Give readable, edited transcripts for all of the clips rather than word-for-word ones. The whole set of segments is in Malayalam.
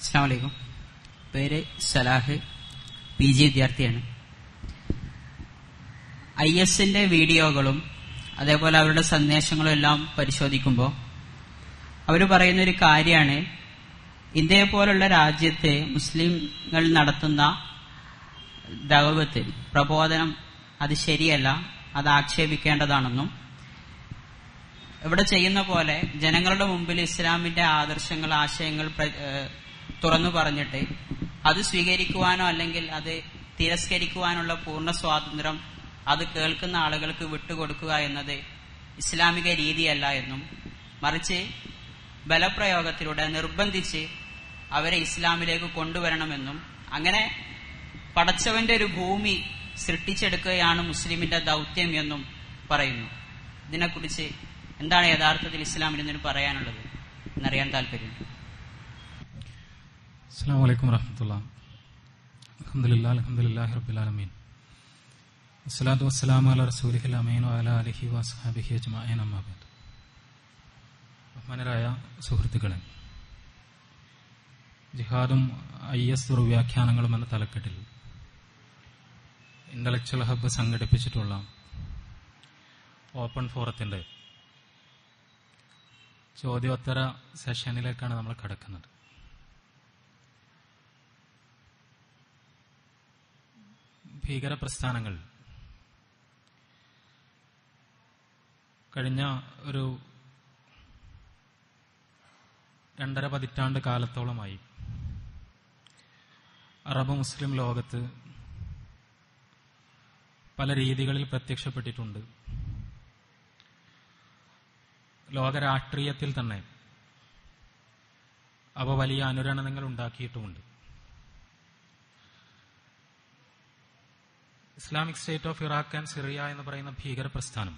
അസ്സലാമു അലൈക്കും. പേര് സലാഹ്, PG വിദ്യാർത്ഥിയാണ്. ISന്റെ വീഡിയോകളും അതേപോലെ അവരുടെ സന്ദേശങ്ങളും എല്ലാം പരിശോധിക്കുമ്പോൾ അവർ പറയുന്നൊരു കാര്യമാണ്, ഇന്ത്യയെ പോലുള്ള രാജ്യത്തെ മുസ്ലിങ്ങൾ നടത്തുന്ന ദഅവത്ത് പ്രബോധനം അത് ശരിയല്ല, അത് ആക്ഷേപിക്കേണ്ടതാണെന്നും ഇവിടെ ചെയ്യുന്ന പോലെ ജനങ്ങളുടെ മുമ്പിൽ ഇസ്ലാമിന്റെ ആദർശങ്ങൾ, ആശയങ്ങൾ തുറന്നു പറഞ്ഞിട്ട് അത് സ്വീകരിക്കുവാനോ അല്ലെങ്കിൽ അത് തിരസ്കരിക്കുവാനുള്ള പൂർണ്ണ സ്വാതന്ത്ര്യം അത് കേൾക്കുന്ന ആളുകൾക്ക് വിട്ടുകൊടുക്കുക എന്നത് ഇസ്ലാമിക രീതിയല്ല എന്നും, മറിച്ച് ബലപ്രയോഗത്തിലൂടെ നിർബന്ധിച്ച് അവരെ ഇസ്ലാമിലേക്ക് കൊണ്ടുവരണമെന്നും, അങ്ങനെ പടച്ചവന്റെ ഒരു ഭൂമി സൃഷ്ടിച്ചെടുക്കുകയാണ് മുസ്ലിമിന്റെ ദൗത്യം എന്നും പറയുന്നു. ഇതിനെക്കുറിച്ച് എന്താണ് യഥാർത്ഥത്തിൽ ഇസ്ലാമിൽ നിന്നൊരു പറയാനുള്ളത് എന്നറിയാൻ താല്പര്യമുണ്ട്. അസ്സലാമു അലൈക്കും വറഹ്മത്തുള്ളാഹി. അൽഹംദുലില്ലാഹി റബ്ബിൽ ആലമീൻ. വസ്സലാത്തു വസ്സലാമു അലാ റസൂലിഹിൽ അമീൻ വഅലാ ആലിഹി വസ്ഹബിഹി അജ്മഈൻ. അമ്മാ ബഅദ്. ബഹുമാനരായ സുഹൃത്തുക്കളെ, ജിഹാദും IS ദുർവ്യാഖ്യാനങ്ങളും എന്ന തലക്കെട്ടിൽ ഇന്റലക്ച്വൽ ഹബ്ബ് സംഘടിപ്പിച്ചിട്ടുള്ള ഓപ്പൺ ഫോറത്തിന്റെ ചോദ്യോത്തര സെഷനിലേക്കാണ് നമ്മൾ കടക്കുന്നത്. ഭീകര പ്രസ്ഥാനങ്ങൾ കഴിഞ്ഞ ഒരു 2.5 പതിറ്റാണ്ട് കാലത്തോളമായി അറബ് മുസ്ലിം ലോകത്ത് പല രീതികളിൽ പ്രത്യക്ഷപ്പെട്ടിട്ടുണ്ട്. ലോകരാഷ്ട്രീയത്തിൽ തന്നെ അവ വലിയ അനുരണനങ്ങൾ ഉണ്ടാക്കിയിട്ടുമുണ്ട്. Islamic State of Iraq and Syria എന്ന് പറയുന്ന ഭീകര പ്രസ്ഥാനം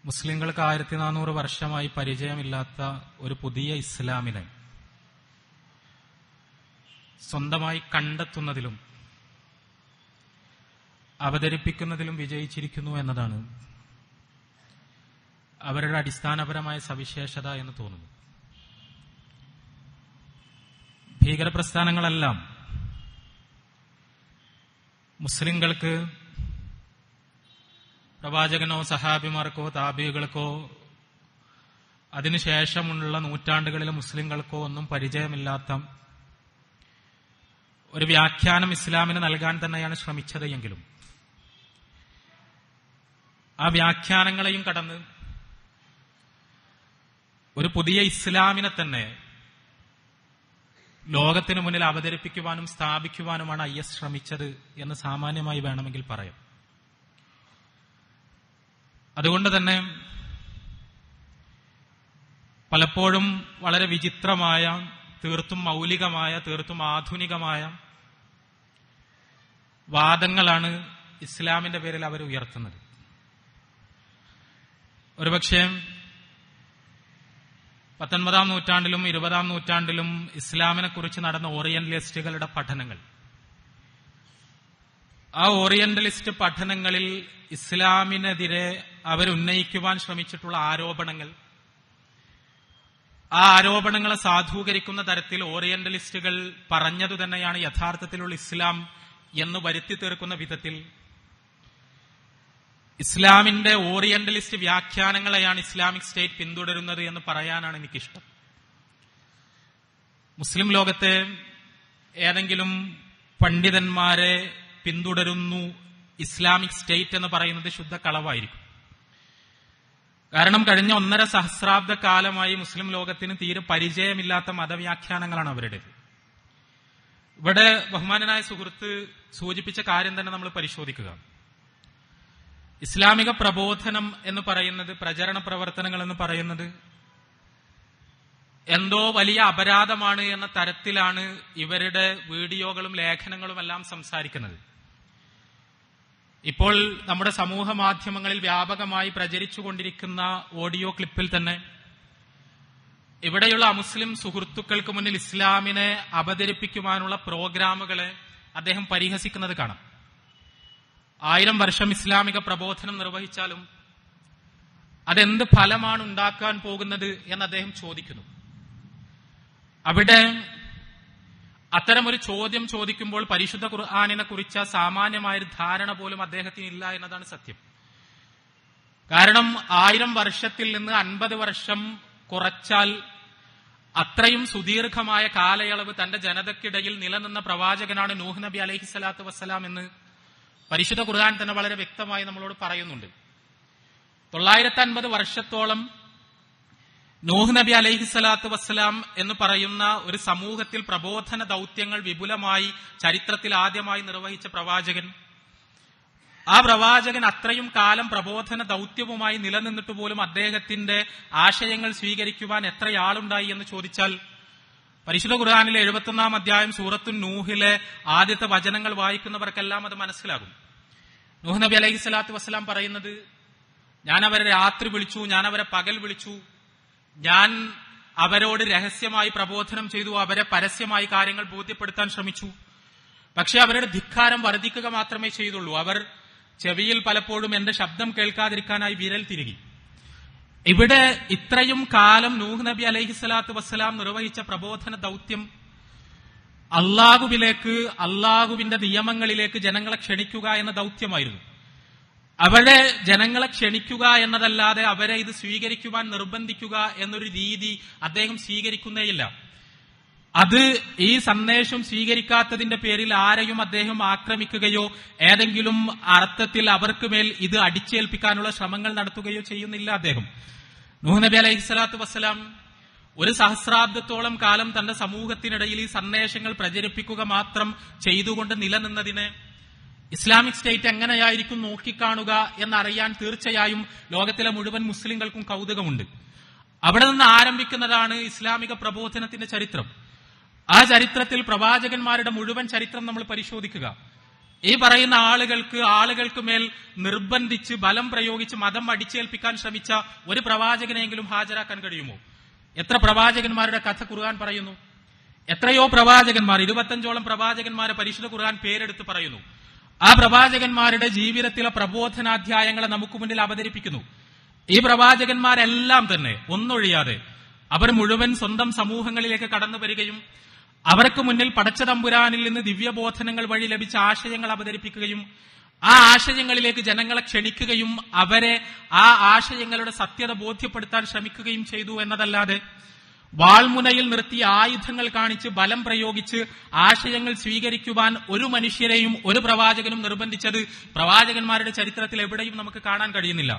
മുസ്ലിങ്ങൾക്ക് 1400 വർഷമായി പരിചയമില്ലാത്ത ഒരു പുതിയ ഇസ്ലാമിനെ സ്വന്തമായി കണ്ടെത്തുന്നതിലും അവതരിപ്പിക്കുന്നതിലും വിജയിച്ചിരിക്കുന്നു എന്നതാണ് അവരുടെ അടിസ്ഥാനപരമായ സവിശേഷത എന്ന് തോന്നുന്നു. ഭീകരപ്രസ്ഥാനങ്ങളെല്ലാം മുസ്ലിങ്ങൾക്ക്, പ്രവാചകനോ സഹാബിമാർക്കോ താബികൾക്കോ അതിനുശേഷമുള്ള നൂറ്റാണ്ടുകളിലെ മുസ്ലിങ്ങൾക്കോ ഒന്നും പരിചയമില്ലാത്ത ഒരു വ്യാഖ്യാനം ഇസ്ലാമിന് നൽകാൻ തന്നെയാണ് ശ്രമിച്ചത് എങ്കിലും ആ വ്യാഖ്യാനങ്ങളെയും കടന്ന് ഒരു പുതിയ ഇസ്ലാമിനെ തന്നെ ലോകത്തിന് മുന്നിൽ അവതരിപ്പിക്കുവാനും സ്ഥാപിക്കുവാനുമാണ് IS ശ്രമിച്ചത് എന്ന് സാമാന്യമായി വേണമെങ്കിൽ പറയാം. അതുകൊണ്ട് തന്നെ പലപ്പോഴും വളരെ വിചിത്രമായ, തീർത്തും മൗലികമായ, തീർത്തും ആധുനികമായ വാദങ്ങളാണ് ഇസ്ലാമിന്റെ പേരിൽ അവർ ഉയർത്തുന്നത്. ഒരുപക്ഷെ 19-ാം നൂറ്റാണ്ടിലും 20-ാം നൂറ്റാണ്ടിലും ഇസ്ലാമിനെ കുറിച്ച് നടന്ന ഓറിയന്റലിസ്റ്റുകളുടെ പഠനങ്ങൾ, ആ ഓറിയന്റലിസ്റ്റ് പഠനങ്ങളിൽ ഇസ്ലാമിനെതിരെ അവരുന്നയിക്കുവാൻ ശ്രമിച്ചിട്ടുള്ള ആരോപണങ്ങൾ, ആ ആരോപണങ്ങളെ സാധൂകരിക്കുന്ന തരത്തിൽ ഓറിയന്റലിസ്റ്റുകൾ പറഞ്ഞതു തന്നെയാണ് യഥാർത്ഥത്തിലുള്ള ഇസ്ലാം എന്ന് വരുത്തി തീർക്കുന്ന വിധത്തിൽ ഇസ്ലാമിന്റെ ഓറിയന്റലിസ്റ്റ് വ്യാഖ്യാനങ്ങളെയാണ് ഇസ്ലാമിക് സ്റ്റേറ്റ് പിന്തുടരുന്നത് എന്ന് പറയാനാണ് എനിക്കിഷ്ടം. മുസ്ലിം ലോകത്തെ ഏതെങ്കിലും പണ്ഡിതന്മാരെ പിന്തുടരുന്നു ഇസ്ലാമിക് സ്റ്റേറ്റ് എന്ന് പറയുന്നത് ശുദ്ധ കളവായിരിക്കും. കാരണം കഴിഞ്ഞ 1.5 സഹസ്രാബ്ദ കാലമായി മുസ്ലിം ലോകത്തിന് തീരെ പരിചയമില്ലാത്ത മതവ്യാഖ്യാനങ്ങളാണ് അവരുടേത്. ഇവിടെ ബഹുമാനനായ സുഹൃത്ത് സൂചിപ്പിച്ച കാര്യം തന്നെ നമ്മൾ പരിശോധിക്കുക. ഇസ്ലാമിക പ്രബോധനം എന്ന് പറയുന്നത്, പ്രചരണ പ്രവർത്തനങ്ങൾ എന്ന് പറയുന്നത് എന്തോ വലിയ അപരാധമാണ് എന്ന തരത്തിലാണ് ഇവരുടെ വീഡിയോകളും ലേഖനങ്ങളും എല്ലാം സംസാരിക്കുന്നത്. ഇപ്പോൾ നമ്മുടെ സമൂഹ മാധ്യമങ്ങളിൽ വ്യാപകമായി പ്രചരിച്ചുകൊണ്ടിരിക്കുന്ന ഓഡിയോ ക്ലിപ്പിൽ തന്നെ ഇവിടെയുള്ള അമുസ്ലിം സുഹൃത്തുക്കൾക്ക് മുന്നിൽ ഇസ്ലാമിനെ അവതരിപ്പിക്കുവാനുള്ള പ്രോഗ്രാമുകളെ അദ്ദേഹം പരിഹസിക്കുന്നത് കാണാം. 1000 വർഷം ഇസ്ലാമിക പ്രബോധനം നിർവഹിച്ചാലും അതെന്ത് ഫലമാണ് ഉണ്ടാക്കാൻ പോകുന്നത് എന്ന് അദ്ദേഹം ചോദിക്കുന്നു. അവിടെ അത്തരമൊരു ചോദ്യം ചോദിക്കുമ്പോൾ പരിശുദ്ധ ഖുർആനിനെ കുറിച്ച സാമാന്യമായൊരു ധാരണ പോലും അദ്ദേഹത്തിന് ഇല്ല എന്നതാണ് സത്യം. കാരണം 1000 വർഷത്തിൽ നിന്ന് 50 വർഷം കുറച്ചാൽ അത്രയും സുദീർഘമായ കാലയളവ് തന്റെ ജനതയ്ക്കിടയിൽ നിലനിന്ന പ്രവാചകനാണ് നൂഹ് നബി അലൈഹിസ്സലാത്തു വസ്സലാം എന്ന് പരിശുദ്ധ ഖുർആൻ തന്നെ വളരെ വ്യക്തമായി നമ്മളോട് പറയുന്നുണ്ട്. 950 വർഷത്തോളം നൂഹ് നബി അലൈഹിസ്സലാത്തു വസ്സലാം എന്ന് പറയുന്ന ഒരു സമൂഹത്തിൽ പ്രബോധന ദൗത്യങ്ങൾ വിപുലമായി ചരിത്രത്തിൽ ആദ്യമായി നിർവഹിച്ച പ്രവാചകൻ, ആ പ്രവാചകൻ അത്രയും കാലം പ്രബോധന ദൗത്യവുമായി നിലനിന്നിട്ട് പോലും അദ്ദേഹത്തിന്റെ ആശയങ്ങൾ സ്വീകരിക്കുവാൻ എത്രയാളുണ്ടായി എന്ന് ചോദിച്ചാൽ പരിശുദ്ധ ഖുർആനിലെ 71-ാം അധ്യായം സൂറത്തുൻ നൂഹിലെ ആദ്യത്തെ വചനങ്ങൾ വായിക്കുന്നവർക്കെല്ലാം അത് മനസ്സിലാകും. നൂഹ് നബി അലൈഹിസ്സലാത്തു വസ്സലാം പറയുന്നത്, ഞാൻ അവരെ രാത്രി വിളിച്ചു, ഞാൻ അവരെ പകൽ വിളിച്ചു, ഞാൻ അവരോട് രഹസ്യമായി പ്രബോധനം ചെയ്തു, അവരെ പരസ്യമായി കാര്യങ്ങൾ ബോധ്യപ്പെടുത്താൻ ശ്രമിച്ചു. പക്ഷെ അവരുടെ ധിക്കാരം വർദ്ധിക്കുക മാത്രമേ ചെയ്തുള്ളൂ. അവർ ചെവിയിൽ പലപ്പോഴും എന്റെ ശബ്ദം കേൾക്കാതിരിക്കാനായി വിരൽ തിരുകി. ഇവിടെ ഇത്രയും കാലം നൂഹ് നബി അലൈഹിസ്സലാത്തു വസ്സലാം നിർവഹിച്ച പ്രബോധന ദൗത്യം അള്ളാഹുവിലേക്ക്, അള്ളാഹുവിന്റെ നിയമങ്ങളിലേക്ക് ജനങ്ങളെ ക്ഷണിക്കുക എന്ന ദൗത്യമായിരുന്നു. അവരെ ജനങ്ങളെ ക്ഷണിക്കുക എന്നതല്ലാതെ അവരെ ഇത് സ്വീകരിക്കുവാൻ നിർബന്ധിക്കുക എന്നൊരു രീതി അദ്ദേഹം സ്വീകരിക്കുന്നേയില്ല. അത് ഈ സന്ദേശം സ്വീകരിക്കാത്തതിന്റെ പേരിൽ ആരെയും അദ്ദേഹം ആക്രമിക്കുകയോ ഏതെങ്കിലും അർത്ഥത്തിൽ അവർക്ക് മേൽ ഇത് അടിച്ചേൽപ്പിക്കാനുള്ള ശ്രമങ്ങൾ നടത്തുകയോ ചെയ്യുന്നില്ല അദ്ദേഹം. നൂഹ് നബി അലൈഹിസ്സലാത്തു വസ്സലാം ഒരു സഹസ്രാബ്ദത്തോളം കാലം തന്റെ സമൂഹത്തിനിടയിൽ ഈ സന്ദേശങ്ങൾ പ്രചരിപ്പിക്കുക മാത്രം ചെയ്തുകൊണ്ട് നിലനിന്നതിന് ഇസ്ലാമിക് സ്റ്റേറ്റ് എങ്ങനെയായിരിക്കും നോക്കിക്കാണുക എന്നറിയാൻ തീർച്ചയായും ലോകത്തിലെ മുഴുവൻ മുസ്ലിങ്ങൾക്കും കൗതുകമുണ്ട്. അവിടെ നിന്ന് ആരംഭിക്കുന്നതാണ് ഇസ്ലാമിക പ്രബോധനത്തിന്റെ ചരിത്രം. ആ ചരിത്രത്തിൽ പ്രവാചകന്മാരുടെ മുഴുവൻ ചരിത്രം നമ്മൾ പരിശോധിക്കുക. ഈ പറയുന്ന ആളുകൾക്ക് മേൽ നിർബന്ധിച്ച് ബലം പ്രയോഗിച്ച് മതം അടിച്ചേൽപ്പിക്കാൻ ശ്രമിച്ച ഒരു പ്രവാചകനെങ്കിലും ഹാജരാക്കാൻ കഴിയുമോ? എത്ര പ്രവാചകന്മാരുടെ കഥ ഖുർആൻ പറയുന്നു. എത്രയോ പ്രവാചകന്മാർ, 25ഓളം പ്രവാചകന്മാരെ പരിശുദ്ധ ഖുർആൻ പേരെടുത്ത് പറയുന്നു. ആ പ്രവാചകന്മാരുടെ ജീവിതത്തിലെ പ്രബോധനാധ്യായങ്ങളെ നമുക്ക് മുന്നിൽ അവതരിപ്പിക്കുന്നു. ഈ പ്രവാചകന്മാരെല്ലാം തന്നെ ഒന്നൊഴിയാതെ അവർ മുഴുവൻ സ്വന്തം സമൂഹങ്ങളിലേക്ക് കടന്നു വരികയും അവർക്ക് മുന്നിൽ പടച്ച തമ്പുരാനിൽ നിന്ന് ദിവ്യബോധനങ്ങൾ വഴി ലഭിച്ച ആശയങ്ങൾ അവതരിപ്പിക്കുകയും ആ ആശയങ്ങളിലേക്ക് ജനങ്ങളെ ക്ഷണിക്കുകയും അവരെ ആ ആശയങ്ങളുടെ സത്യത ബോധ്യപ്പെടുത്താൻ ശ്രമിക്കുകയും ചെയ്തു എന്നതല്ലാതെ വാൾമുനയിൽ നിർത്തി ആയുധങ്ങൾ കാണിച്ച് ബലം പ്രയോഗിച്ച് ആശയങ്ങൾ സ്വീകരിക്കുവാൻ ഒരു മനുഷ്യരെയും ഒരു പ്രവാചകനും നിർബന്ധിച്ചത് പ്രവാചകന്മാരുടെ ചരിത്രത്തിൽ എവിടെയും നമുക്ക് കാണാൻ കഴിയുന്നില്ല.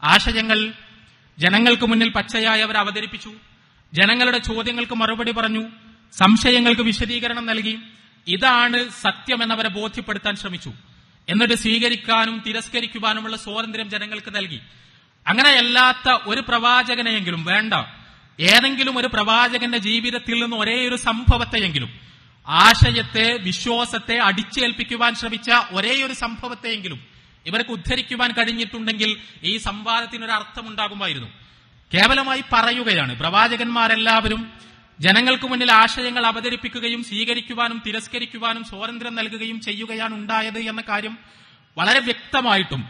ആശയങ്ങൾ ജനങ്ങൾക്ക് മുന്നിൽ പച്ചയായി അവർ അവതരിപ്പിച്ചു, ജനങ്ങളുടെ ചോദ്യങ്ങൾക്ക് മറുപടി പറഞ്ഞു, സംശയങ്ങൾക്ക് വിശദീകരണം നൽകി. ഇതാണ് സത്യമെന്നവരെ ബോധ്യപ്പെടുത്താൻ ശ്രമിച്ചു. എന്നിട്ട് സ്വീകരിക്കാനും തിരസ്കരിക്കുവാനുമുള്ള സ്വാതന്ത്ര്യം ജനങ്ങൾക്ക് നൽകി. അങ്ങനെയല്ലാത്ത ഒരു പ്രവാചകനെയെങ്കിലും വേണ്ട, ഏതെങ്കിലും ഒരു പ്രവാചകന്റെ ജീവിതത്തിൽ നിന്ന് ഒരേ ഒരു സംഭവത്തെയെങ്കിലും, ആശയത്തെ വിശ്വാസത്തെ അടിച്ചേൽപ്പിക്കുവാൻ ശ്രമിച്ച ഒരേ ഒരു സംഭവത്തെയെങ്കിലും ഇവർക്ക് ഉദ്ധരിക്കുവാൻ കഴിഞ്ഞിട്ടുണ്ടെങ്കിൽ ഈ സംവാദത്തിനൊരു അർത്ഥമുണ്ടാകുമായിരുന്നു. കേവലമായി പറയുകയാണ്. പ്രവാചകന്മാരെല്ലാവരും ജനങ്ങൾക്ക് മുന്നിൽ ആശയങ്ങൾ അവതരിപ്പിക്കുകയും സ്വീകരിക്കുവാനും തിരസ്കരിക്കുവാനും സ്വാതന്ത്ര്യം നൽകുകയും ചെയ്യുകയാണ് ഉണ്ടായത് എന്ന കാര്യം വളരെ വ്യക്തമായിട്ടും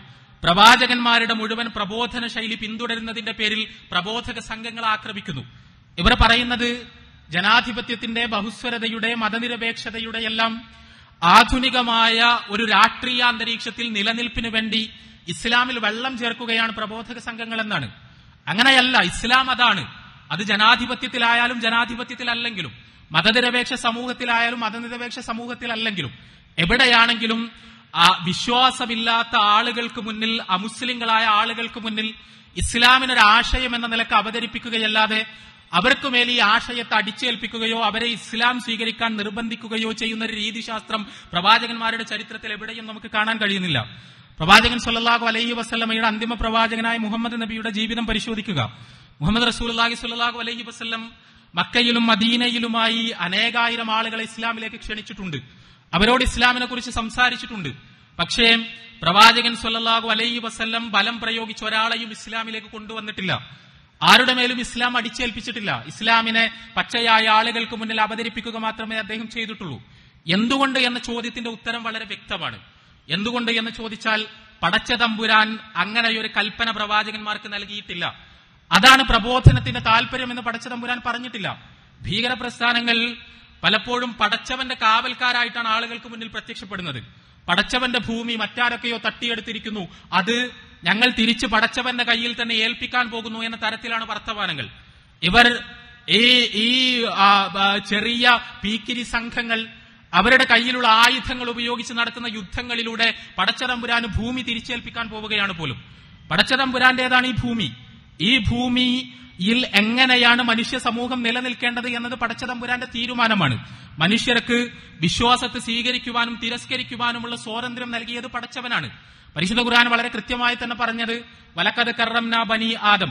പ്രവാചകന്മാരുടെ മുഴുവൻ പ്രബോധന ശൈലി പിന്തുടരുന്നതിന്റെ പേരിൽ പ്രബോധക സംഘങ്ങൾ ആക്രമിക്കുന്നു. ഇവർ പറയുന്നത് ജനാധിപത്യത്തിന്റെ, ബഹുസ്വരതയുടെ, മതനിരപേക്ഷതയുടെ എല്ലാം ആധുനികമായ ഒരു രാഷ്ട്രീയാന്തരീക്ഷത്തിൽ നിലനിൽപ്പിന് വേണ്ടി ഇസ്ലാമിൽ വെള്ളം ചേർക്കുകയാണ് പ്രബോധക സംഘങ്ങൾ എന്നാണ്. അങ്ങനെയല്ല. ഇസ്ലാം അതാണ്. അത് ജനാധിപത്യത്തിലായാലും ജനാധിപത്യത്തിലല്ലെങ്കിലും, മതനിരപേക്ഷ സമൂഹത്തിലായാലും മതനിരപേക്ഷ സമൂഹത്തിലല്ലെങ്കിലും, എവിടെയാണെങ്കിലും ആ വിശ്വാസമില്ലാത്ത ആളുകൾക്ക് മുന്നിൽ, അമുസ്ലിങ്ങളായ ആളുകൾക്ക് മുന്നിൽ ഇസ്ലാമിനൊരു ആശയം എന്ന നിലക്ക് അവതരിപ്പിക്കുകയല്ലാതെ അവർക്കുമേൽ ഈ ആശയത്തെ അടിച്ചേൽപ്പിക്കുകയോ അവരെ ഇസ്ലാം സ്വീകരിക്കാൻ നിർബന്ധിക്കുകയോ ചെയ്യുന്ന ഒരു രീതിശാസ്ത്രം പ്രവാചകന്മാരുടെ ചരിത്രത്തിൽ എവിടെയും നമുക്ക് കാണാൻ കഴിയുന്നില്ല. പ്രവാചകൻ സ്വല്ലല്ലാഹു അലൈഹി വസല്ലമയുടെ അന്തിമ പ്രവാചകനായ മുഹമ്മദ് നബിയുടെ ജീവിതം പരിശോധിക്കുക. മുഹമ്മദ് റസൂലുള്ളാഹി സ്വല്ലല്ലാഹു അലൈഹി വസല്ലം മക്കയിലും മദീനയിലുമായി അനേകായിരം ആളുകളെ ഇസ്ലാമിലേക്ക് ക്ഷണിച്ചിട്ടുണ്ട്. അവരോട് ഇസ്ലാമിനെ കുറിച്ച് സംസാരിച്ചിട്ടുണ്ട്. പക്ഷേ പ്രവാചകൻ സ്വല്ലല്ലാഹു അലൈഹി വസല്ലം ബലം പ്രയോഗിച്ച് ഒരാളെയും ഇസ്ലാമിലേക്ക് കൊണ്ടുവന്നിട്ടില്ല. ആരുടെ മേലും ഇസ്ലാം അടിച്ചേൽപ്പിച്ചിട്ടില്ല. ഇസ്ലാമിനെ പച്ചയായ ആളുകൾക്ക് മുന്നിൽ അവതരിപ്പിക്കുക മാത്രമേ അദ്ദേഹം ചെയ്തിട്ടുള്ളൂ. എന്തുകൊണ്ട് എന്ന ചോദ്യത്തിന്റെ ഉത്തരം വളരെ വ്യക്തമാണ്. എന്തുകൊണ്ട് എന്ന് ചോദിച്ചാൽ പടച്ച തമ്പുരാൻ അങ്ങനെയൊരു കൽപ്പന പ്രവാചകന്മാർക്ക് നൽകിയിട്ടില്ല. അതാണ് പ്രബോധനത്തിന്റെ താല്പര്യം എന്ന് പടച്ച തമ്പുരാൻ പറഞ്ഞിട്ടില്ല. ഭീകരപ്രസ്ഥാനങ്ങൾ പലപ്പോഴും പടച്ചവന്റെ കാവൽക്കാരായിട്ടാണ് ആളുകൾക്ക് മുന്നിൽ പ്രത്യക്ഷപ്പെടുന്നത്. പടച്ചവന്റെ ഭൂമി മറ്റാരൊക്കെയോ തട്ടിയെടുത്തിരിക്കുന്നു, അത് ഞങ്ങൾ തിരിച്ച് പടച്ചവന്റെ കയ്യിൽ തന്നെ ഏൽപ്പിക്കാൻ പോകുന്നു എന്ന തരത്തിലാണ് വർത്തമാനങ്ങൾ. ഇവർ ഈ ചെറിയ പീക്കിരി സംഘങ്ങൾ അവരുടെ കയ്യിലുള്ള ആയുധങ്ങൾ ഉപയോഗിച്ച് നടത്തുന്ന യുദ്ധങ്ങളിലൂടെ പടച്ചതമ്പുരാന് ഭൂമി തിരിച്ചേൽപ്പിക്കാൻ പോവുകയാണ് പോലും. പടച്ചതമ്പുരാന്റേതാണ് ഈ ഭൂമി. ഈ ഭൂമിയിൽ എങ്ങനെയാണ് മനുഷ്യ സമൂഹം നിലനിൽക്കേണ്ടത് എന്നത് പടച്ചതമ്പുരാന്റെ തീരുമാനമാണ്. മനുഷ്യർക്ക് വിശ്വാസത്തെ സ്വീകരിക്കുവാനും തിരസ്കരിക്കുവാനുമുള്ള സ്വാതന്ത്ര്യം നൽകിയത് പടച്ചവനാണ്. പരിശുദ്ധ ഖുർആൻ വളരെ കൃത്യമായി തന്നെ പറഞ്ഞത് വലഖദ് കറംനാ ബനി ആദം,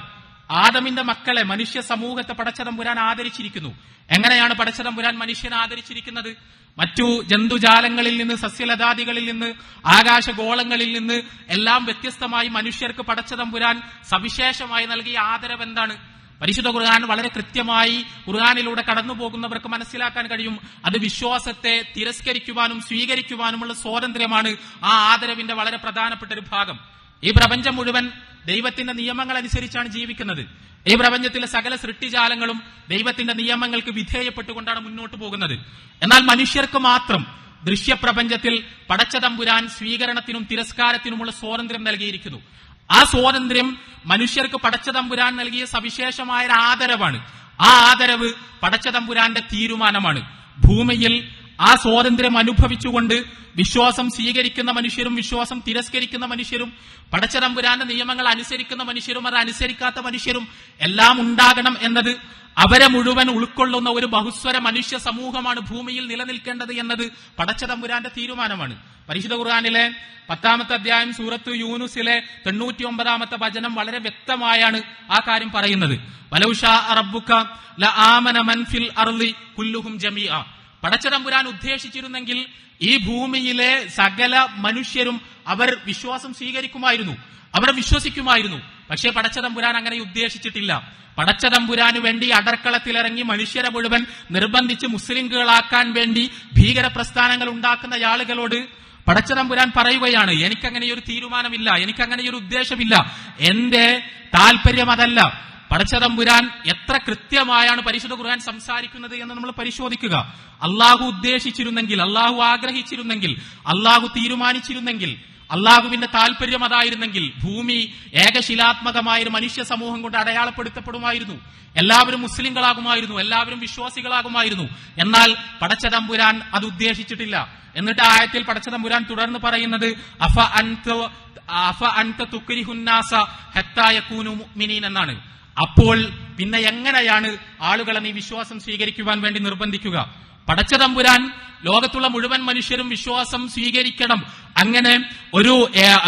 ആദമിന്റെ മക്കളെ, മനുഷ്യ സമൂഹത്തെ പടച്ചതമ്പുരാൻ ആദരിച്ചിരിക്കുന്നു. എങ്ങനെയാണ് പടച്ചതമ്പുരാൻ മനുഷ്യനെ ആദരിച്ചിരിക്കുന്നത്? മറ്റു ജന്തുജാലങ്ങളിൽ നിന്ന്, സസ്യലതാദികളിൽ നിന്ന്, ആകാശഗോളങ്ങളിൽ നിന്ന് എല്ലാം വ്യത്യസ്തമായി മനുഷ്യർക്ക് പടച്ചതമ്പുരാൻ സവിശേഷമായി നൽകിയ ആദരവ് എന്താണ്? പരിശുദ്ധ ഖുർആൻ വളരെ കൃത്യമായി ഖുർആനിലൂടെ കടന്നു പോകുന്നവർക്ക് മനസ്സിലാക്കാൻ കഴിയും. അത് വിശ്വാസത്തെ തിരസ്കരിക്കുവാനും സ്വീകരിക്കുവാനുമുള്ള സ്വാതന്ത്ര്യമാണ്. ആ ആദരവിന്റെ വളരെ പ്രധാനപ്പെട്ട ഒരു ഭാഗം. ഈ പ്രപഞ്ചം മുഴുവൻ ദൈവത്തിന്റെ നിയമങ്ങൾ അനുസരിച്ചാണ് ജീവിക്കുന്നത്. ഈ പ്രപഞ്ചത്തിലെ സകല സൃഷ്ടിജാലങ്ങളും ദൈവത്തിന്റെ നിയമങ്ങൾക്ക് വിധേയപ്പെട്ടുകൊണ്ടാണ് മുന്നോട്ട് പോകുന്നത്. എന്നാൽ മനുഷ്യർക്ക് മാത്രം ദൃശ്യപ്രപഞ്ചത്തിൽ പടച്ചതമ്പുരാൻ സ്വീകരണത്തിനും തിരസ്കാരത്തിനുമുള്ള സ്വാതന്ത്ര്യം നൽകിയിരിക്കുന്നു. ആ സ്വാതന്ത്ര്യം മനുഷ്യർക്ക് പടച്ചതമ്പുരാൻ നൽകിയ സവിശേഷമായ ആദരവാണ്. ആ ആദരവ് പടച്ചതമ്പുരാന്റെ തീരുമാനമാണ്. ഭൂമിയിൽ ആ സ്വാതന്ത്ര്യം അനുഭവിച്ചുകൊണ്ട് വിശ്വാസം സ്വീകരിക്കുന്ന മനുഷ്യരും വിശ്വാസം തിരസ്കരിക്കുന്ന മനുഷ്യരും, പടച്ചതമ്പുരാന്റെ നിയമങ്ങൾ അനുസരിക്കുന്ന മനുഷ്യരും അത് അനുസരിക്കാത്ത മനുഷ്യരും എല്ലാം ഉണ്ടാകണം എന്നത്, അവരെ മുഴുവൻ ഉൾക്കൊള്ളുന്ന ഒരു ബഹുസ്വര മനുഷ്യ സമൂഹമാണ് ഭൂമിയിൽ നിലനിൽക്കേണ്ടത് എന്നത് പടച്ചതമ്പുരാന്റെ തീരുമാനമാണ്. പരിശുദ്ധ ഖുർആനിലെ 10-ാമത്തെ അധ്യായം സൂറത്ത് യൂനുസിലെ 99-ാമത്തെ വചനം വളരെ വ്യക്തമായാണ് ആ കാര്യം പറയുന്നത്. വലൗ ശാ റബ്ബുക ലആമന മൻ ഫിൽ അർളി കുല്ലുഹും ജമീഅ. പടച്ചതമ്പുരാൻ ഉദ്ദേശിച്ചിരുന്നെങ്കിൽ ഈ ഭൂമിയിലെ സകല മനുഷ്യരും അവർ വിശ്വാസം സ്വീകരിക്കുമായിരുന്നു, അവർ വിശ്വസിക്കുമായിരുന്നു. പക്ഷേ പടച്ചതമ്പുരാൻ അങ്ങനെ ഉദ്ദേശിച്ചിട്ടില്ല. പടച്ചതമ്പുരാന് വേണ്ടി അടർക്കളത്തിലിറങ്ങി മനുഷ്യരെ മുഴുവൻ നിർബന്ധിച്ച് മുസ്ലിംകളാക്കാൻ വേണ്ടി ഭീകര പ്രസ്ഥാനങ്ങൾ ഉണ്ടാക്കുന്ന ആളുകളോട് പടച്ചതമ്പുരാൻ പറയുകയാണ്, എനിക്കങ്ങനെയൊരു തീരുമാനമില്ല, എനിക്കങ്ങനെയൊരു ഉദ്ദേശമില്ല, എന്റെ താല്പര്യം അതല്ല. പടച്ചതമ്പുരാൻ എത്ര കൃത്യമായാണ് പരിശുദ്ധ ഖുർആൻ സംസാരിക്കുന്നത് എന്ന് നമ്മൾ പരിശോധിക്കുക. അള്ളാഹു ഉദ്ദേശിച്ചിരുന്നെങ്കിൽ, അള്ളാഹു ആഗ്രഹിച്ചിരുന്നെങ്കിൽ, അള്ളാഹു തീരുമാനിച്ചിരുന്നെങ്കിൽ, അള്ളാഹുവിന്റെ താല്പര്യം അതായിരുന്നെങ്കിൽ ഭൂമി ഏകശിലാത്മകമായ ഒരു മനുഷ്യ സമൂഹം കൊണ്ട് അടയാളപ്പെടുത്തപ്പെടുമായിരുന്നു. എല്ലാവരും മുസ്ലിങ്ങളാകുമായിരുന്നു, എല്ലാവരും വിശ്വാസികളാകുമായിരുന്നു. എന്നാൽ പടച്ചതമ്പുരാൻ അത് ഉദ്ദേശിച്ചിട്ടില്ല. എന്നിട്ട് ആയത്തിൽ പടച്ചതമ്പുരാൻ തുടർന്ന് പറയുന്നത് അഫ അൻത തുക്രിഹുന്നാസ ഹത്താ യകൂനു മുഅ്മിനീൻ എന്നാണ്. അപ്പോൾ പിന്നെ എങ്ങനെയാണ് ആളുകളെ നീ വിശ്വാസം സ്വീകരിക്കുവാൻ വേണ്ടി നിർബന്ധിക്കുക? പടച്ചതമ്പുരാൻ ലോകത്തുള്ള മുഴുവൻ മനുഷ്യരും വിശ്വാസം സ്വീകരിക്കണം, അങ്ങനെ ഒരു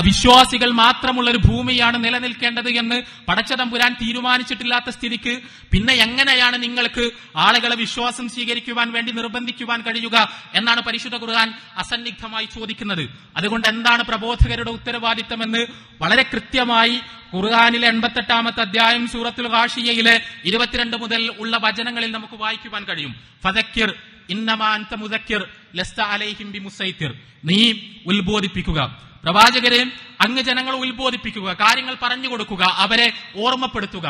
വിശ്വാസികൾ മാത്രമുള്ള ഒരു ഭൂമിയാണ് നിലനിൽക്കേണ്ടത് എന്ന് പടച്ചതമ്പുരാൻ തീരുമാനിച്ചിട്ടില്ലാത്ത സ്ഥിതിക്ക് പിന്നെ എങ്ങനെയാണ് നിങ്ങൾക്ക് ആളുകളെ വിശ്വാസം സ്വീകരിക്കുവാൻ വേണ്ടി നിർബന്ധിക്കുവാൻ കഴിയുക എന്നാണ് പരിശുദ്ധ ഖുർആൻ അസന്നിഗ്ധമായി ചോദിക്കുന്നത്. അതുകൊണ്ട് എന്താണ് പ്രബോധകരുടെ ഉത്തരവാദിത്തമെന്ന് വളരെ കൃത്യമായി ഖുർആനിലെ 88-ാമത്തെ അധ്യായം സൂറത്തുൽ ഗാഷിയയിലെ 22 മുതൽ ഉള്ള വചനങ്ങളിൽ നമുക്ക് വായിക്കുവാൻ കഴിയും. ഫദക്കിർ ഇന്നമാ അൻത മുദക്കിർ ലസ്ത അലൈഹിം ബിമുസൈത്തിർ. നീ ഉത്ബോധിപ്പിക്കുക, പ്രവാചകരെ അങ്ങ് ജനങ്ങളെ ഉത്ബോധിപ്പിക്കുക, കാര്യങ്ങൾ പറഞ്ഞു കൊടുക്കുക, അവരെ ഓർമ്മപ്പെടുത്തുക.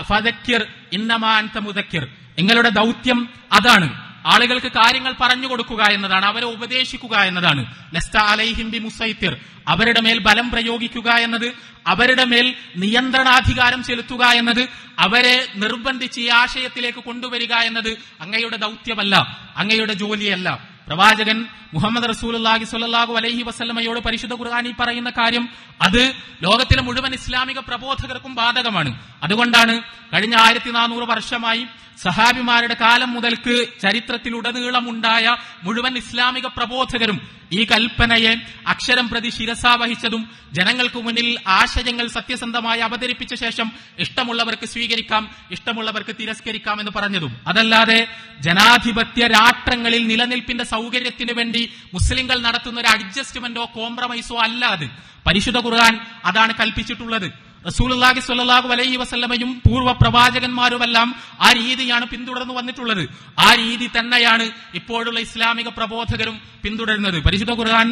ഫദക്കിർ ഇന്നമാ അൻത മുദക്കിർ. നിങ്ങളുടെ ദൗത്യം അതാണ്, ആളുകൾക്ക് കാര്യങ്ങൾ പറഞ്ഞു കൊടുക്കുക എന്നതാണ്, അവരെ ഉപദേശിക്കുക എന്നതാണ്. ലസ്ത അലൈഹിം ബിമുസൈത്തിർ. അവരുടെ മേൽ ബലം പ്രയോഗിക്കുക എന്നത്, അവരുടെ മേൽ നിയന്ത്രണാധികാരം ചെലുത്തുക എന്നത്, അവരെ നിർബന്ധിച്ച് ഈ ആശയത്തിലേക്ക് കൊണ്ടുവരിക എന്നത് അങ്ങയുടെ ദൗത്യമല്ല, അങ്ങയുടെ ജോലിയല്ല. പ്രവാചകൻ മുഹമ്മദ് റസൂലുള്ളാഹി സ്വല്ലല്ലാഹു അലൈഹി വസല്ലമയോട് പരിശുദ്ധ ഖുർആനിൽ പറയുന്ന കാര്യം അത് ലോകത്തിലെ മുഴുവൻ ഇസ്ലാമിക പ്രബോധകർക്കും ബാധകമാണ്. അതുകൊണ്ടാണ് കഴിഞ്ഞ 1400 വർഷമായി സഹാബിമാരുടെ കാലം മുതൽക്ക് ചരിത്രത്തിലുടനീളമുണ്ടായ മുഴുവൻ ഇസ്ലാമിക പ്രബോധകരും ഈ കൽപ്പനയെ അക്ഷരം പ്രതി ശിരസാവഹിച്ചതും ജനങ്ങൾക്ക് മുന്നിൽ ആശയങ്ങൾ സത്യസന്ധമായി അവതരിപ്പിച്ച ശേഷം ഇഷ്ടമുള്ളവർക്ക് സ്വീകരിക്കാം, ഇഷ്ടമുള്ളവർക്ക് തിരസ്കരിക്കാം എന്ന് പറഞ്ഞതും. അതല്ലാതെ ജനാധിപത്യ രാഷ്ട്രങ്ങളിൽ നിലനിൽപ്പിന്റെ സൗകര്യത്തിന് വേണ്ടി മുസ്ലിങ്ങൾ നടത്തുന്ന ഒരു അഡ്ജസ്റ്റ്മെന്റോ കോംപ്രമൈസോ അല്ല അത്. പരിശുദ്ധ ഖുർആൻ അതാണ് കൽപ്പിച്ചിട്ടുള്ളത്. റസൂലുള്ളാഹി സ്വല്ലല്ലാഹു അലൈഹി വസല്ലമയും പൂർവ്വ പ്രവാചകന്മാരുമെല്ലാം ആ രീതിയാണ് പിന്തുടർന്നു വന്നിട്ടുള്ളത്. ആ രീതി തന്നെയാണ് ഇപ്പോഴുള്ള ഇസ്ലാമിക പ്രബോധകരും പിന്തുടരുന്നത്. പരിശുദ്ധ ഖുർആൻ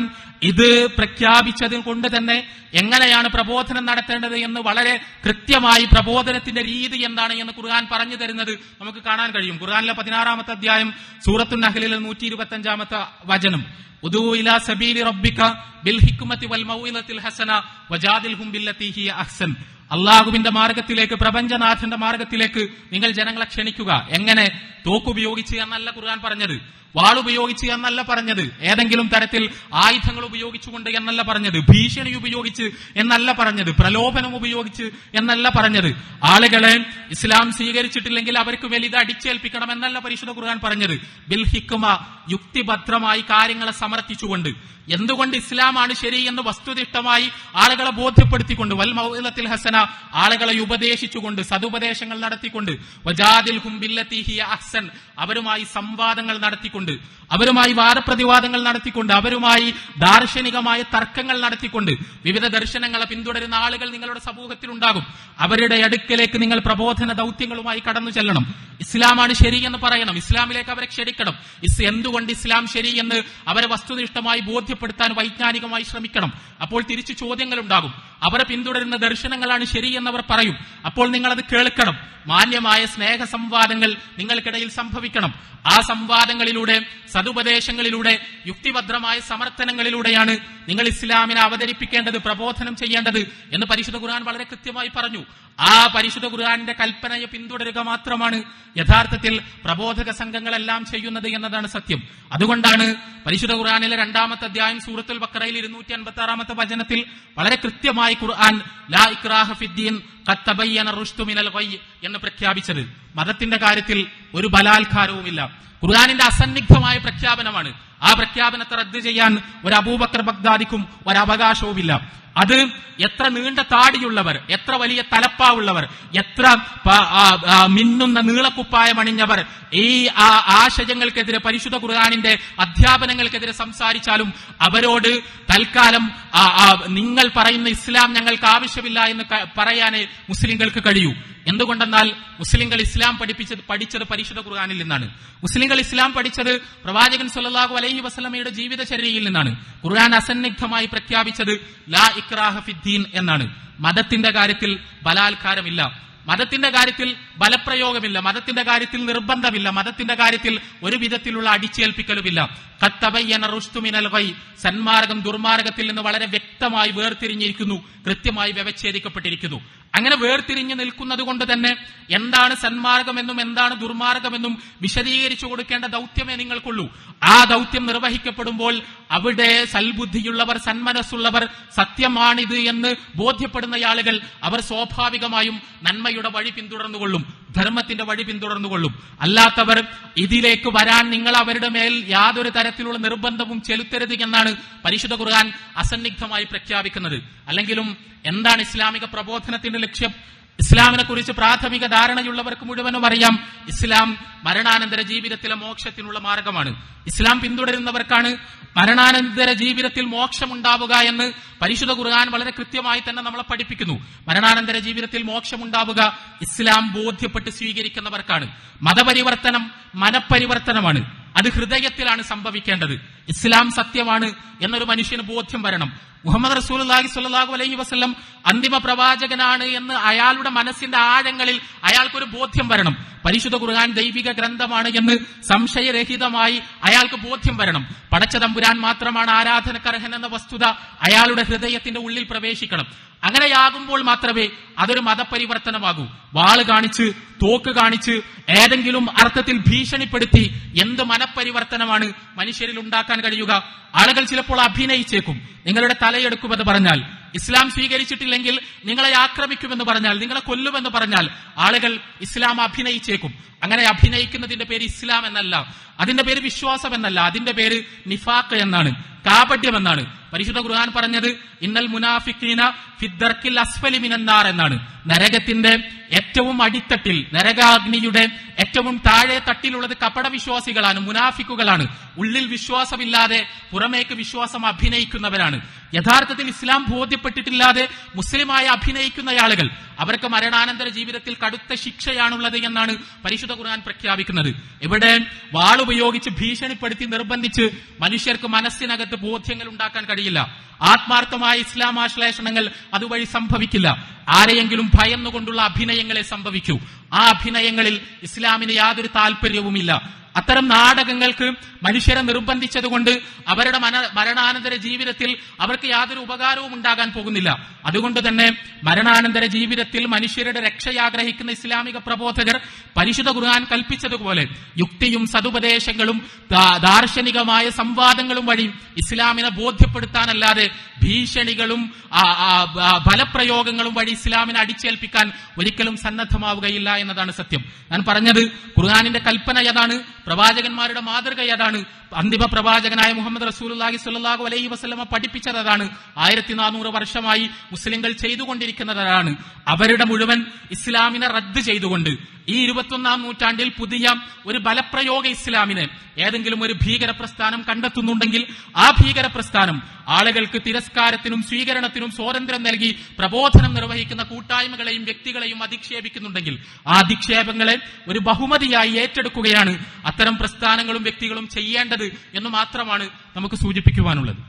ഇത് പ്രഖ്യാപിച്ചത് കൊണ്ട് തന്നെ എങ്ങനെയാണ് പ്രബോധനം നടത്തേണ്ടത് എന്ന് വളരെ കൃത്യമായി പ്രബോധനത്തിന്റെ രീതി എന്താണ് എന്ന് ഖുർആൻ പറഞ്ഞു തരുന്നത് നമുക്ക് കാണാൻ കഴിയും. ഖുർആനിലെ 16-ാമത്തെ അധ്യായം സൂറത്തുൻ നഹ്ലിലെ 125-ാമത്തെ വചനം, ഉദൂ ഇലാ സബീലി റബ്ബിക ബിൽ ഹിക്മതി വൽ മൗഇദത്തിൽ ഹസന വജാദിൽഹും ബില്ലത്തി ഹിയ അഹ്സൻ. അള്ളാഹുവിന്റെ മാർഗത്തിലേക്ക്, പ്രപഞ്ചനാഥന്റെ മാർഗത്തിലേക്ക് നിങ്ങൾ ജനങ്ങളെ ക്ഷണിക്കുക. എങ്ങനെ? തോക്കുപയോഗിച്ച് എന്നല്ല ഖുർആൻ പറഞ്ഞത്, വാളുപയോഗിച്ച് എന്നല്ല പറഞ്ഞത്, ഏതെങ്കിലും തരത്തിൽ ആയുധങ്ങൾ ഉപയോഗിച്ചുകൊണ്ട് എന്നല്ല പറഞ്ഞത്, ഭീഷണി ഉപയോഗിച്ച് എന്നല്ല പറഞ്ഞത്, പ്രലോഭനം ഉപയോഗിച്ച് എന്നല്ല പറഞ്ഞത്, ആളുകളെ ഇസ്ലാം സ്വീകരിച്ചിട്ടില്ലെങ്കിൽ അവർക്ക് വലുത് അടിച്ചേൽപ്പിക്കണം എന്നല്ല പരിശുദ്ധ ഖുർആൻ പറഞ്ഞത്. ബിൽ ഹിക്മ, യുക്തിഭദ്രമായി കാര്യങ്ങളെ സമർത്ഥിച്ചുകൊണ്ട്, എന്തുകൊണ്ട് ഇസ്ലാമാണ് ശരി എന്ന് വസ്തുനിഷ്ഠമായി ആളുകളെ ബോധ്യപ്പെടുത്തിക്കൊണ്ട്, വൽ മൗഇദത്തിൽ ഹസന, ആളുകളെ ഉപദേശിച്ചുകൊണ്ട്, സതുപദേശങ്ങൾ നടത്തിക്കൊണ്ട്, വജാദിൽഹും ബില്ലത്തി ഹിയ അഹ്സൻ, അവരുമായി സംവാദങ്ങൾ നടത്തിക്കൊണ്ട്, അവരുമായി വാദപ്രതിവാദങ്ങൾ നടത്തിക്കൊണ്ട്, അവരുമായി ദാർശനികമായ തർക്കങ്ങൾ നടത്തിക്കൊണ്ട്, വിവിധ ദർശനങ്ങളെ പിന്തുടരുന്ന ആളുകൾ നിങ്ങളുടെ സമൂഹത്തിലുണ്ടാകും. അവരുടെ അടുക്കലേക്ക് നിങ്ങൾ പ്രബോധന ദൗത്യങ്ങളുമായി കടന്നു ചെല്ലണം. ഇസ്ലാമാണ് ശരിയെന്ന് പറയണം, ഇസ്ലാമിലേക്ക് അവരെ ക്ഷണിക്കണം. എന്തുകൊണ്ട് ഇസ്ലാം ശരി എന്ന് അവരെ വസ്തുനിഷ്ഠമായി ബോധ്യപ്പെടുത്താൻ വൈജ്ഞാനികമായി ശ്രമിക്കണം. അപ്പോൾ തിരിച്ചു ചോദ്യങ്ങൾ ഉണ്ടാകും. അവരെ പിന്തുടരുന്ന ദർശനങ്ങളാണ് ശരിയെന്നവർ പറയും. അപ്പോൾ നിങ്ങളത് കേൾക്കണം. മാന്യമായ സ്നേഹ സംവാദങ്ങൾ നിങ്ങൾക്കിടയിൽ സംഭവിക്കണം. ആ സംവാദങ്ങളിലൂടെ, സതുപദേശങ്ങളിലൂടെ, യുക്തിഭദ്രമായ സമർത്ഥനങ്ങളിലൂടെയാണ് നിങ്ങൾ ഇസ്ലാമിനെ അവതരിപ്പിക്കേണ്ടത്, പ്രബോധനം ചെയ്യേണ്ടത് എന്ന് പരിശുദ്ധ ഖുർആൻ വളരെ കൃത്യമായി പറഞ്ഞു. ആ പരിശുദ്ധ ഖുർആന്റെ കൽപ്പനയെ പിന്തുടരുക മാത്രമാണ് യഥാർത്ഥത്തിൽ പ്രബോധക സംഘങ്ങളെല്ലാം ചെയ്യുന്നത് എന്നതാണ് സത്യം. അതുകൊണ്ടാണ് പരിശുദ്ധ ഖുർആനിലെ 2-ാമത്തെ അധ്യായം സൂറത്തുൽ ബഖറയിൽ 256-ാമത്തെ വചനത്തിൽ വളരെ കൃത്യമായി ഖുർആൻ ലാ ഇക്റാഹ ഫിദ്ദീൻ ഖദ് തബയ്യന റുശ്ദു മിനൽ ഗയ് എന്ന് പ്രഖ്യാപിച്ചത്. മതത്തിന്റെ കാര്യത്തിൽ ഒരു ബലാത്കാരവുമില്ല. ഖുർആനിന്റെ അസന്നിഗ്ധമായ പ്രഖ്യാപനമാണ്. ആ പ്രഖ്യാപനത്തെ റദ്ദ് ചെയ്യാൻ ഒരു അബൂബക്കർ ബഗ്ദാദിക്കും ഒരു അവകാശവുമില്ല. അത് എത്ര നീണ്ട താടിയുള്ളവർ, എത്ര വലിയ തലപ്പാവുള്ളവർ, എത്ര മിന്നുന്ന നീളക്കുപ്പായം അണിഞ്ഞവർ ഈ ആശയങ്ങൾക്കെതിരെ, പരിശുദ്ധ ഖുർആനിന്റെ അധ്യാപനങ്ങൾക്കെതിരെ സംസാരിച്ചാലും അവരോട് തൽക്കാലം നിങ്ങൾ പറയുന്ന ഇസ്ലാം ഞങ്ങൾക്ക് ആവശ്യമില്ല എന്ന് പറയാനേ മുസ്ലിങ്ങൾക്ക് കഴിയൂ. എന്തുകൊണ്ടെന്നാൽ മുസ്ലിങ്ങൾ ഇസ്ലാം പഠിച്ചത് പരിശുദ്ധ ഖുർആനിൽ നിന്നാണ്. മുസ്ലിങ്ങൾ ഇസ്ലാം പഠിച്ചത് പ്രവാചകൻ സല്ലല്ലാഹു അലൈഹി വസല്ലമയുടെ ജീവിതചര്യയിൽ നിന്നാണ്. ഖുർആൻ അസന്നിഗ്ധമായി പ്രഖ്യാപിച്ചത് ലാ ഇക്റാഹ ഫിദ്ദീൻ എന്നാണ്. മതത്തിന്റെ കാര്യത്തിൽ ബലാത്കാരമില്ല, മതത്തിന്റെ കാര്യത്തിൽ ബലപ്രയോഗമില്ല, മതത്തിന്റെ കാര്യത്തിൽ നിർബന്ധമില്ല, മതത്തിന്റെ കാര്യത്തിൽ ഒരു വിധത്തിലുള്ള അടിച്ചേൽപ്പിക്കലുമില്ല. ഖദ് തബയ്യന റുശ്ദു മിനൽ ഗയ്, സന്മാർഗം ദുർമാർഗത്തിൽ നിന്ന് വളരെ വ്യക്തമായി വേർതിരിഞ്ഞിരിക്കുന്നു, കൃത്യമായി വ്യവച്ഛേദിക്കപ്പെട്ടിരിക്കുന്നു. അങ്ങനെ വേർതിരിഞ്ഞു നിൽക്കുന്നത് കൊണ്ട് തന്നെ എന്താണ് സന്മാർഗമെന്നും എന്താണ് ദുർമാർഗമെന്നും വിശദീകരിച്ചു കൊടുക്കേണ്ട ദൗത്യമേ നിങ്ങൾക്കുള്ളൂ. ആ ദൗത്യം നിർവഹിക്കപ്പെടുമ്പോൾ അവിടെ സൽബുദ്ധിയുള്ളവർ, സന്മനസ്സുള്ളവർ, സത്യമാണിത് എന്ന് ബോധ്യപ്പെടുന്ന ആളുകൾ അവർ സ്വാഭാവികമായും നന്മയുടെ വഴി പിന്തുടർന്നുകൊള്ളും, ധർമ്മത്തിന്റെ വഴി പിന്തുടർന്നുകൊള്ളും. അല്ലാത്തവർ ഇതിലേക്ക് വരാൻ നിങ്ങൾ അവരുടെ മേൽ യാതൊരു തരത്തിലുള്ള നിർബന്ധവും ചെലുത്തരുത് എന്നാണ് പരിശുദ്ധ ഖുർആൻ അസന്നിഗ്ധമായി പ്രഖ്യാപിക്കുന്നത്. അല്ലെങ്കിലും എന്താണ് ഇസ്ലാമിക പ്രബോധനത്തിന്റെ ലക്ഷ്യം? ഇസ്ലാമിനെ കുറിച്ച് പ്രാഥമിക ധാരണയുള്ളവർക്ക് മുഴുവനും അറിയാം, ഇസ്ലാം മരണാനന്തര ജീവിതത്തിലെ മോക്ഷത്തിനുള്ള മാർഗമാണ്. ഇസ്ലാം പിന്തുടരുന്നവർക്കാണ് മരണാനന്തര ജീവിതത്തിൽ മോക്ഷമുണ്ടാവുക എന്ന് പരിശുദ്ധ ഖുർആൻ വളരെ കൃത്യമായി തന്നെ നമ്മളെ പഠിപ്പിക്കുന്നു. മരണാനന്തര ജീവിതത്തിൽ മോക്ഷമുണ്ടാവുക ഇസ്ലാം ബോധ്യപ്പെട്ട് സ്വീകരിക്കുന്നവർക്കാണ്. മതപരിവർത്തനം മനപരിവർത്തനമാണ്. അത് ഹൃദയത്തിലാണ് സംഭവിക്കേണ്ടത്. ഇസ്ലാം സത്യമാണ് എന്നൊരു മനുഷ്യന് ബോധ്യം വരണം. മുഹമ്മദ് റസൂലുള്ളാഹി സ്വല്ലല്ലാഹു അലൈഹി വസല്ലം അന്തിമ പ്രവാചകനാണ് എന്ന് അയാളുടെ മനസ്സിന്റെ ആഴങ്ങളിൽ അയാൾക്കൊരു ബോധ്യം വരണം. പരിശുദ്ധ ഖുർആൻ ദൈവിക ഗ്രന്ഥമാണ് എന്ന് സംശയരഹിതമായി അയാൾക്ക് ബോധ്യം വരണം. പടച്ച തമ്പുരാൻ മാത്രമാണ് ആരാധനക്കർഹൻ എന്ന വസ്തുത അയാളുടെ ഹൃദയത്തിന്റെ ഉള്ളിൽ പ്രവേശിക്കണം. അങ്ങനെയാകുമ്പോൾ മാത്രമേ അതൊരു മതപരിവർത്തനമാകൂ. വാള് കാണിച്ച്, തോക്ക് കാണിച്ച്, ഏതെങ്കിലും അർത്ഥത്തിൽ ഭീഷണിപ്പെടുത്തി എന്ത് മനപരിവർത്തനമാണ് മനുഷ്യരിൽ ഉണ്ടാക്കാൻ കഴിയുക? ആളുകൾ ചിലപ്പോൾ അഭിനയിച്ചേക്കും. നിങ്ങളുടെ തലയെടുക്കുമെന്ന് പറഞ്ഞാൽ, ഇസ്ലാം സ്വീകരിച്ചിട്ടില്ലെങ്കിൽ നിങ്ങളെ ആക്രമിക്കുമെന്ന് പറഞ്ഞാൽ, നിങ്ങളെ കൊല്ലുമെന്ന് പറഞ്ഞാൽ ആളുകൾ ഇസ്ലാം അഭിനയിച്ചേക്കും. അങ്ങനെ അഭിനയിക്കുന്നതിന്റെ പേര് ഇസ്ലാം എന്നല്ല, അതിന്റെ പേര് വിശ്വാസം എന്നല്ല, അതിന്റെ പേര് നിഫാഖ് എന്നാണ്. കാപട്യം എന്നാണ്. പരിശുദ്ധ ഖുർആൻ പറഞ്ഞത് ഇന്നൽ മുനാഫിഖീന ഫിദ്ദർക്കിൽ അസ്ഫലി മിനന്നാർ എന്നാണ്. നരകത്തിന്റെ ഏറ്റവും അടിത്തട്ടിൽ, നരകാഗ്നിയുടെ ഏറ്റവും താഴെ തട്ടിലുള്ളത് കപടവിശ്വാസികളാണ്, മുനാഫിക്കുകളാണ്. ഉള്ളിൽ വിശ്വാസമില്ലാതെ പുറമേക്ക് വിശ്വാസം അഭിനയിക്കുന്നവരാണ്. യഥാർത്ഥത്തിൽ ഇസ്ലാം ബോധ്യപ്പെട്ടിട്ടില്ലാതെ മുസ്ലിമായി അഭിനയിക്കുന്ന ആളുകൾ, അവർക്ക് മരണാനന്തര ജീവിതത്തിൽ കടുത്ത ശിക്ഷയാണുള്ളത് എന്നാണ് പരിശുദ്ധ ഖുർആൻ പ്രഖ്യാപിക്കുന്നത്. ഇവിടെ വാളുപയോഗിച്ച് ഭീഷണിപ്പെടുത്തി നിർബന്ധിച്ച് മനുഷ്യർക്ക് മനസ്സിനകത്ത് ബോധ്യങ്ങൾ ഉണ്ടാക്കാൻ കഴിയില്ല. ആത്മാർത്ഥമായ ഇസ്ലാം ആശ്ലേഷണങ്ങൾ അതുവഴി സംഭവിക്കില്ല. ആരെയെങ്കിലും ഭയന്നുകൊണ്ടുള്ള അഭിനയങ്ങളെ സംഭവിക്കൂ. ആ അഭിനയങ്ങളിൽ ഇസ്ലാമിന് യാതൊരു താല്പര്യവുമില്ല. അത്തരം നാടകങ്ങൾക്ക് മനുഷ്യരെ നിർബന്ധിച്ചതുകൊണ്ട് അവരുടെ മരണാനന്തര ജീവിതത്തിൽ അവർക്ക് യാതൊരു ഉപകാരവും ഉണ്ടാകാൻ പോകുന്നില്ല. അതുകൊണ്ട് തന്നെ മരണാനന്തര ജീവിതത്തിൽ മനുഷ്യരുടെ രക്ഷയാഗ്രഹിക്കുന്ന ഇസ്ലാമിക പ്രബോധകർ പരിശുദ്ധ ഖുർആൻ കൽപ്പിച്ചതുപോലെ യുക്തിയും സതുപദേശങ്ങളും ദാർശനികമായ സംവാദങ്ങളും വഴി ഇസ്ലാമിനെ ബോധ്യപ്പെടുത്താനല്ലാതെ ഭീഷണികളും ബലപ്രയോഗങ്ങളും വഴി ഇസ്ലാമിനെ അടിച്ചേൽപ്പിക്കാൻ ഒരിക്കലും സന്നദ്ധമാവുകയില്ല എന്നതാണ് സത്യം. ഞാൻ പറഞ്ഞത് ഖുർആനിന്റെ കൽപ്പന ഏതാണ്, പ്രവാചകന്മാരുടെ മാതൃക ഏതാണ്, അന്തിമ പ്രവാചകനായ മുഹമ്മദ് റസൂലുള്ളാഹി സ്വല്ലല്ലാഹു അലൈഹി വസല്ലമ പഠിപ്പിച്ചതാണ്. 1400 വർഷമായി മുസ്ലിങ്ങൾ ചെയ്തുകൊണ്ടിരിക്കുന്നതാണ്. അവരുടെ മുഴുവൻ ഇസ്ലാമിനെ റദ്ദ് ചെയ്തുകൊണ്ട് ഈ 21-ാം നൂറ്റാണ്ടിൽ പുതിയ ഒരു ബലപ്രയോഗ ഇസ്ലാമിനെ ഏതെങ്കിലും ഒരു ഭീകര പ്രസ്ഥാനം കണ്ടെത്തുന്നുണ്ടെങ്കിൽ ആ ഭീകര പ്രസ്ഥാനം ആളുകൾക്ക് തിരസ്കാരത്തിനും സ്വീകരണത്തിനും സ്വാതന്ത്ര്യം നൽകി പ്രബോധനം നിർവഹിക്കുന്ന കൂട്ടായ്മകളെയും വ്യക്തികളെയും അധിക്ഷേപിക്കുന്നുണ്ടെങ്കിൽ ആ അധിക്ഷേപങ്ങളെ ഒരു ബഹുമതിയായി ഏറ്റെടുക്കുകയാണ് അത്തരം പ്രസ്ഥാനങ്ങളും വ്യക്തികളും ചെയ്യേണ്ടത് എന്ന് മാത്രമാണ് നമുക്ക് സൂചിപ്പിക്കുവാനുള്ളത്.